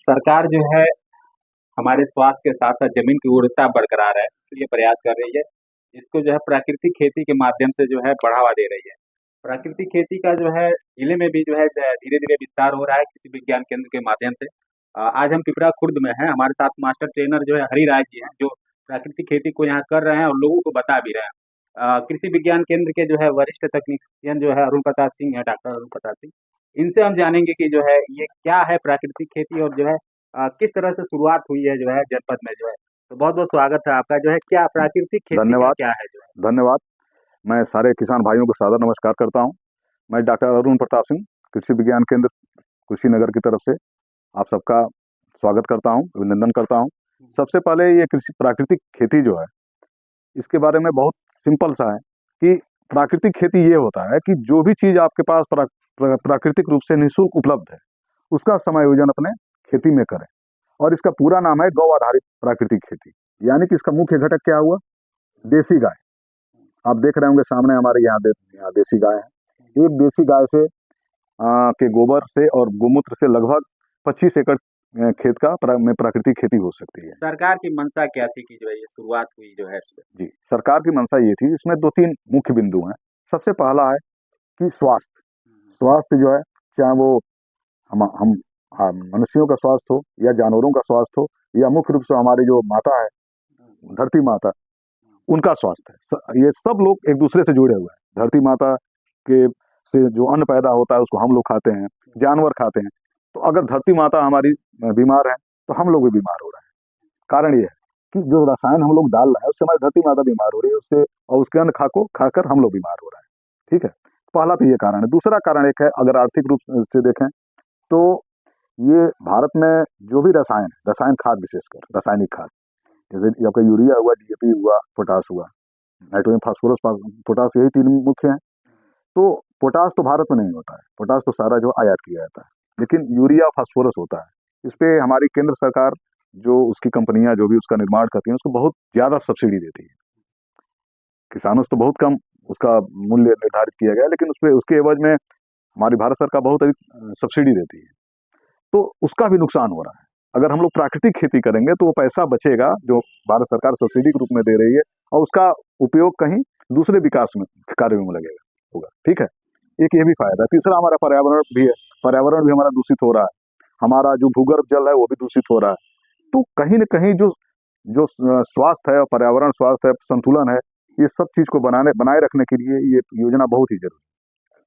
सरकार जो है हमारे स्वास्थ्य के साथ-साथ ज़मीन की उर्वरता बरकरार है, इसलिए प्रयास कर रही है। इसको जो है प्राकृतिक खेती के माध्यम से जो है बढ़ावा दे रही है। प्राकृतिक खेती का जो है जिले में भी जो है धीरे-धीरे विस्तार हो रहा है कृषि विज्ञान केंद्र के माध्यम से। आज हम पिपरा खुर्द में हैं, हमारे साथ मास्टर ट्रेनर जो है हरिराज जी हैं, जो प्राकृतिक खेती को यहाँ कर रहे हैं और लोगों को बता भी रहे हैं। कृषि विज्ञान केंद्र के जो है वरिष्ठ तकनीशियन जो है अरुण प्रताप सिंह है, डॉक्टर अरुण प्रताप सिंह। इनसे हम जानेंगे कि जो है ये क्या है प्राकृतिक खेती और जो है किस तरह से शुरुआत हुई है जो है जनपद में जो है। तो बहुत-बहुत स्वागत है आपका जो है क्या प्राकृतिक खेती का धन्यवाद। क्या है जो है? धन्यवाद। मैं सारे किसान भाइयों को सादर नमस्कार करता हूं। मैं डॉक्टर अरुण प्रताप सिंह, कृषि विज्ञान केंद्र कुशीनगर की तरफ से आप सबका स्वागत करता हूं, अभिनंदन करता हूं। सबसे पहले ये कृषि प्राकृतिक खेती जो है, इसके बारे में बहुत सिंपल सा है कि प्राकृतिक खेती ये होता है कि जो भी चीज़ आपके पास प्राकृतिक रूप से निःशुल्क उपलब्ध है, उसका समायोजन अपने खेती में करें। और इसका पूरा नाम है गौ आधारित प्राकृतिक खेती। यानी कि इसका मुख्य घटक क्या हुआ? देसी गाय। आप देख रहे होंगे सामने हमारे यहाँ देसी गाय है। एक देसी गाय से के गोबर से और गोमूत्र से लगभग 25 एकड़ खेत का में प्राकृतिक खेती हो सकती है। सरकार की मंशा क्या थी कि जो है ये शुरुआत हुई जो है इससे? जी, सरकार की मंशा ये थी, इसमें 2-3 मुख्य बिंदु हैं। सबसे पहला है कि स्वास्थ्य जो है, चाहे वो हम मनुष्यों का स्वास्थ्य हो या जानवरों का स्वास्थ्य हो या मुख्य रूप से हमारी जो माता है, धरती माता, उनका स्वास्थ्य है। ये सब लोग एक दूसरे से जुड़े हुए हैं। धरती माता के से जो अन्न पैदा होता है उसको हम लोग खाते हैं, जानवर खाते हैं। तो अगर धरती माता हमारी बीमार है तो हम लोग भी बीमार हो रहे हैं। कारण ये है कि जो रसायन हम लोग डाल रहे हैं उससे हमारी धरती माता बीमार हो रही है, उससे और उसके अन्न खाकर हम लोग बीमार हो रहे हैं। ठीक है, पहला तो ये कारण है। दूसरा कारण एक है, अगर आर्थिक रूप से देखें तो ये भारत में जो भी रसायन खाद, विशेषकर रासायनिक खाद, जैसे आपका यूरिया हुआ, डीएपी हुआ, पोटास हुआ, नाइट्रोजन, फास्फोरस, पोटास, यही 3 मुख्य हैं। तो पोटास तो भारत में नहीं होता है, पोटास तो सारा जो आयात किया जाता है, लेकिन यूरिया, फास्फोरस होता है। इस पे हमारी केंद्र सरकार, जो उसकी कंपनियां जो भी उसका निर्माण करती हैं, उसको बहुत ज़्यादा सब्सिडी देती है। किसानों से तो बहुत कम उसका मूल्य निर्धारित किया गया है, लेकिन उसके एवज में हमारी भारत सरकार बहुत अधिक सब्सिडी देती है। तो उसका भी नुकसान हो रहा है। अगर हम लोग प्राकृतिक खेती करेंगे तो वो पैसा बचेगा जो भारत सरकार सब्सिडी के रूप में दे रही है, और उसका उपयोग कहीं दूसरे विकास में कार्यों में लगेगा होगा। ठीक है, एक ये भी फायदा है। तीसरा, हमारा पर्यावरण भी हमारा दूषित हो रहा है। हमारा जो भूगर्भ जल है वो भी दूषित हो रहा है। तो कहीं न कहीं जो जो स्वास्थ्य है और पर्यावरण स्वास्थ्य है, संतुलन है, ये सब चीज़ को बनाए रखने के लिए ये योजना बहुत ही ज़रूरी है।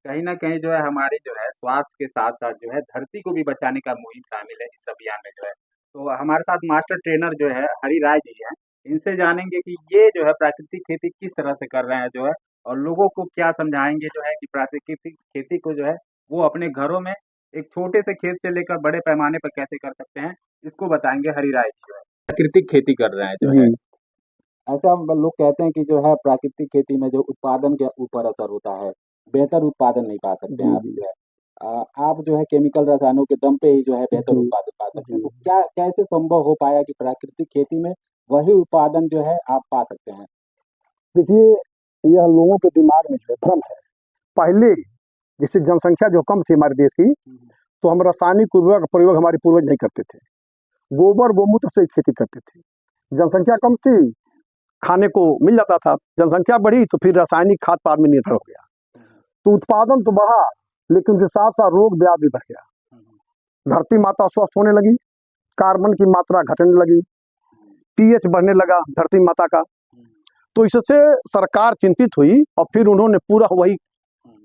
कहीं न कहीं जो है हमारी जो है स्वास्थ्य के साथ-साथ जो है धरती को भी बचाने का मुहिम शामिल है इस अभियान में जो है। तो हमारे साथ मास्टर ट्रेनर जो है हरिराज जी हैं, इनसे जानेंगे कि ये जो है प्राकृतिक खेती किस तरह से कर रहे हैं जो है और लोगों को क्या समझाएँगे जो है कि प्राकृतिक खेती को जो है वो अपने घरों में एक छोटे से खेत से लेकर बड़े पैमाने पर कैसे कर सकते हैं, इसको बताएँगे हरिराज जी जो है। प्राकृतिक खेती कर रहे हैं जो है। जी। ऐसा लोग कहते हैं कि जो है प्राकृतिक खेती में जो उत्पादन के ऊपर असर होता है, बेहतर उत्पादन नहीं पा सकते हैं जी, आप जी। जो है। आप जो है केमिकल रसायनों के दम पे ही जो है बेहतर जी, उत्पादन पा सकते हैं। जी। तो क्या कैसे संभव हो पाया कि प्राकृतिक खेती में वही उत्पादन जो है आप पा सकते हैं? देखिए, यह लोगों के दिमाग में जो है भ्रम है। पहले जैसे जनसंख्या जो कम थी हमारे देश की, तो हम रासायनिक उर्वरक का प्रयोग हमारे पूर्वज नहीं करते थे। गोबर, गोमूत्र से ही खेती करते थे। जनसंख्या कम थी, खाने को मिल जाता था। जनसंख्या बढ़ी तो फिर रासायनिक खाद पाद में निर्भर हो गया। तो उत्पादन तो बढ़ा, लेकिन उसके साथ-साथ रोग ब्याधि भी बढ़ गया। धरती माता स्वस्थ होने लगी, कार्बन की मात्रा घटने लगी, पीएच बढ़ने लगा धरती माता का। तो इससे सरकार चिंतित हुई और फिर उन्होंने पूरा वही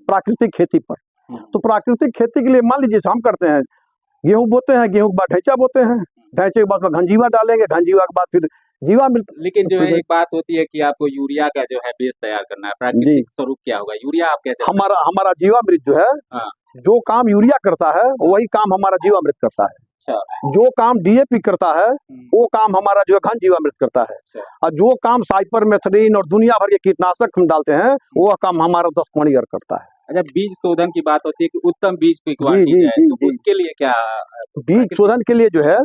प्राकृतिक खेती पर। तो प्राकृतिक खेती के लिए मान लीजिए हम करते हैं, गेहूँ बोते हैं, गेहूँ के बाद ढैंचा बोते हैं, ढैंचे के बाद घंजीवा डालेंगे, घंजीवा के बाद फिर जीवा मिल। लेकिन जो है एक बात होती है कि आपको यूरिया का जो है बेस तैयार करना है, प्राकृतिक स्वरूप क्या होगा? यूरिया आप कैसे हमारा जीवामृत जो है, हाँ। जो काम यूरिया करता है वही काम हमारा जीवामृत करता है। अच्छा। जो काम डीएपी करता है वो काम हमारा जो है घन जीवामृत करता है। और जो काम साइपरमेथ्रिन और दुनिया भर के कीटनाशक हम डालते हैं वो काम हमारा 10 पानीयर करता है। अच्छा, बीज शोधन की बात होती है कि उत्तम बीज की जी, क्वालिटी जी, है, जी, तो जी। उसके लिए क्या बीज शोधन के लिए जो है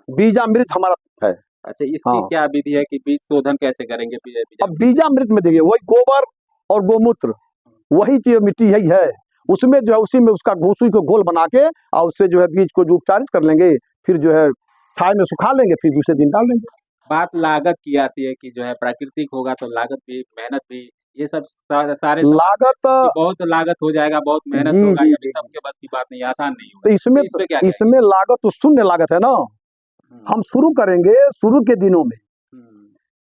बीजामृत हमारा है। अच्छा, इसकी हाँ। क्या विधि है कि बीज शोधन कैसे करेंगे? अब बीजामृत में देखिए वही गोबर और गोमूत्र, वही चीज मिट्टी यही है, उसमें जो है उसी में उसका घोंसू को घोल बना के और उससे जो है बीज को जो उपचारित कर लेंगे, फिर जो है छाए में सुखा लेंगे, फिर दूसरे दिन डाल देंगे। बात लागत की आती है कि जो है प्राकृतिक होगा तो लागत भी, मेहनत भी, ये सब सारे लागत कि बहुत लागत हो जाएगा, बहुत मेहनत जी होगा, जी ये भी जी जी। सबके बस की बात नहीं, आसान नहीं तो होगा। इसमें तो इस पे क्या कहेंगे? इसमें लागत तो शून्य लागत है ना। हम शुरू करेंगे शुरू के दिनों में, हुँ,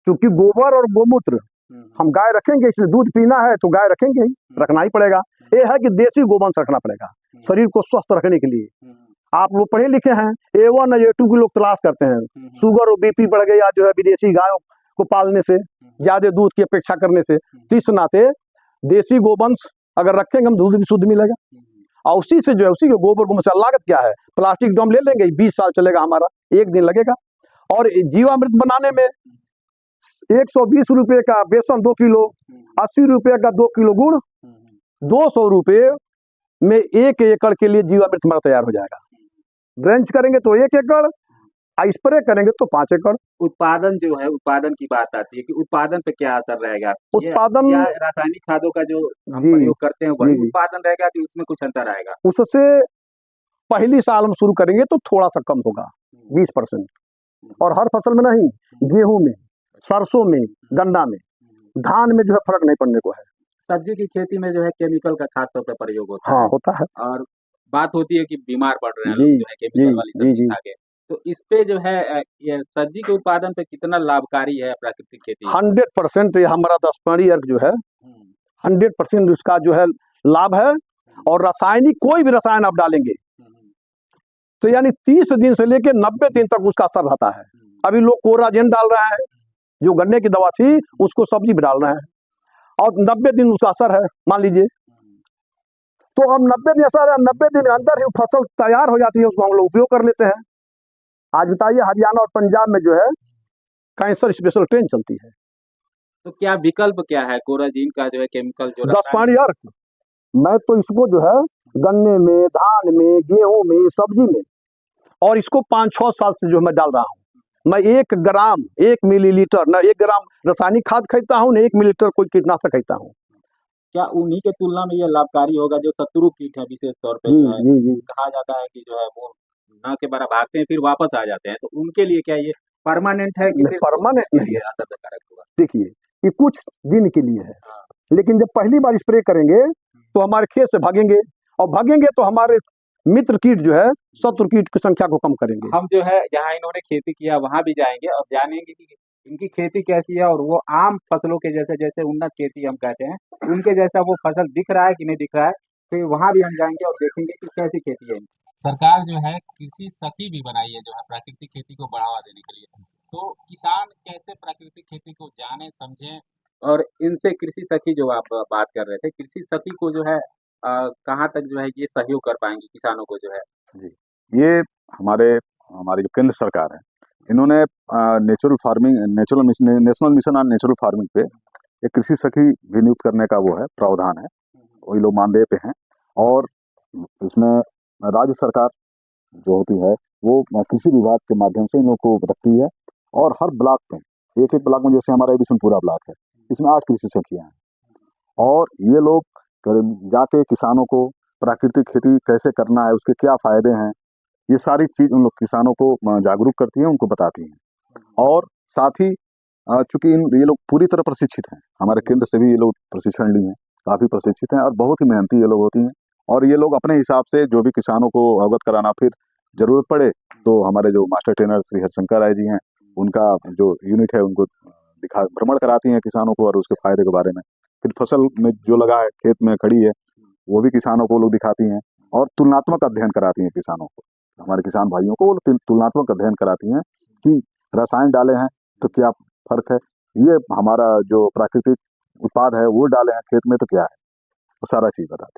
क्योंकि गोबर और गोमूत्र हुँ, हम गाय रखेंगे, इसलिए दूध पीना है तो गाय रखेंगे ही, रखना ही पड़ेगा। ये है कि देसी गोवंश रखना पड़ेगा शरीर को स्वस्थ रखने के लिए। हुँ, आप लोग पढ़े लिखे हैं, A1 और A2 की लोग तलाश करते हैं। हुँ, शुगर और बीपी बढ़ गया जो है विदेशी गायों को पालने से, ज्यादा दूध की अपेक्षा करने से। तो इस नाते देसी गोवंश अगर रखेंगे हम, दूध भी शुद्ध मिलेगा। और उसी से जो है, उसी के गोबर गोमूत्र से लागत क्या है, प्लास्टिक ड्रम ले लेंगे, 20 साल चलेगा हमारा, एक दिन लगेगा। और जीवामृत बनाने में 120 रुपये का बेसन 2 किलो, 80 रुपये का 2 किलो गुड़, 200 रुपये में 1 एकड़ के लिए जीवामृत हमारा तैयार हो जाएगा। ड्रेंच करेंगे तो 1 एकड़, स्प्रे करेंगे तो 5 एकड़। उत्पादन जो है, उत्पादन की बात आती है कि उत्पादन पे क्या असर रहेगा? उत्पादन या रासायनिक खादों का जो हम जी प्रयोग करते हैं जी वही जी, उत्पादन रहेगा कि उसमें कुछ अंतर आएगा? उससे पहली साल हम शुरू करेंगे तो थोड़ा सा कम होगा, 20%। और हर फसल में नहीं, गेहूं में, सरसों में, गन्ना में, धान में जो है फर्क नहीं पड़ने को है। सब्जी की खेती में जो है केमिकल का खास तौर पे प्रयोग होता हाँ है, होता है। और बात होती है कि बीमार पड़ रहे हैं जी लोग जो है जी केमिकल वाली जी सब्जी जी, खा के। तो इस पे जो है ये सब्जी के उत्पादन पे कितना लाभकारी है प्राकृतिक खेती? 100% ये हमारा 10 अर्क जो है, हुँ, 100% उसका जो है लाभ है। और रासायनिक कोई भी रसायन आप डालेंगे हुँ, तो यानी 30 दिन से लेकर 90 दिन तक उसका असर रहता है। हुँ, अभी लोग कोराजेन डाल रहे हैं, जो गन्ने की दवा थी उसको सब्जी में डाल रहे हैं, और 90 दिन उसका असर है मान लीजिए। हुँ, तो हम 90 दिन असर है, 90 दिन के अंदर ही फसल तैयार हो जाती है, उसको हम लोग उपयोग कर लेते हैं। आज बताइए हरियाणा और पंजाब में जो है कैंसर स्पेशल ट्रेन चलती है। तो क्या विकल्प क्या है कोराजीन का जो है केमिकल जो 10 रसायन? अर्क, मैं तो इसको जो है गन्ने में, धान में, गेहूं में, सब्जी में, और इसको 5-6 साल से जो मैं डाल रहा हूँ। मैं 1 ग्राम 1 मिलीलीटर न 1 ग्राम रासायनिक खाद खरीदता हूँ, न 1 मिलीलीटर कोई कीटनाशक खरीदता हूँ। क्या उन्हीं के तुलना में ये लाभकारी होगा जो शत्रु कीट है विशेष तौर पे जी जो है, जी जी, कहा जाता है कि जो है वो ना के बराबर भागते हैं फिर वापस आ जाते हैं, तो उनके लिए क्या ये परमानेंट है कि सिर्फ कुछ दिन परमानेंट के नहीं लिए है। असरकारक होगा? देखिए ये कुछ दिन के लिए है, हाँ, लेकिन जब पहली बार स्प्रे करेंगे तो हमारे खेत से भागेंगे, और भागेंगे तो हमारे मित्र कीट जो है, शत्रु कीट की संख्या को कम करेंगे। हम जो है जहाँ इन्होंने खेती किया वहाँ भी जाएँगे और जानेंगे कि इनकी खेती कैसी है, और वो आम फसलों के जैसे जैसे उन्नत खेती हम कहते हैं, उनके जैसा वो फसल दिख रहा है कि नहीं दिख रहा है, फिर वहाँ भी हम जाएँगे और देखेंगे कि कैसी खेती है इनकी। सरकार जो है कृषि सखी भी बनाई है जो है प्राकृतिक खेती को बढ़ावा देने के लिए। तो किसान कैसे प्राकृतिक खेती को जाने समझें, और इनसे कृषि सखी जो आप बात कर रहे थे, कृषि सखी को जो है कहाँ तक जो है ये सहयोग कर पाएँगी किसानों को जो है? जी। ये हमारे हमारी जो केंद्र सरकार है, इन्होंने natural farming, national mission on natural farming पे एक कृषि सखी भी नियुक्त करने का वो है प्रावधान है, वही लोग मानदेय पे हैं। और इसमें राज्य सरकार जो होती है वो कृषि विभाग के माध्यम से इन लोग को रखती है। और हर ब्लॉक पे, एक एक ब्लॉक में, जैसे हमारा बिशनपुरा ब्लॉक है, इसमें 8 कृषि सखियां हैं। और ये लोग जाके किसानों को प्राकृतिक खेती कैसे करना है, उसके क्या फायदे हैं, ये सारी चीज उन लोग किसानों को जागरूक करती हैं, उनको बताती हैं। और साथ ही चूंकि ये लोग पूरी तरह प्रशिक्षित हैं, हमारे केंद्र से भी ये लोग प्रशिक्षण लिए हैं, काफी प्रशिक्षित हैं और बहुत ही मेहनती ये लोग होती हैं। और ये लोग अपने हिसाब से जो भी किसानों को अवगत कराना, फिर जरूरत पड़े तो हमारे जो मास्टर ट्रेनर श्री हरिशंकर राय जी हैं, उनका जो यूनिट है उनको दिखा भ्रमण कराती हैं किसानों को और उसके फायदे के बारे में। फिर फसल में जो लगा है, खेत में खड़ी है, वो भी किसानों को लोग दिखाती हैं और तुलनात्मक अध्ययन कराती हैं किसानों को। हमारे किसान भाइयों को वो तुलनात्मक अध्ययन कराती हैं कि रसायन डाले हैं तो क्या फर्क है, ये हमारा जो प्राकृतिक उत्पाद है वो डाले हैं खेत में तो क्या है, वो सारा चीज बताती है।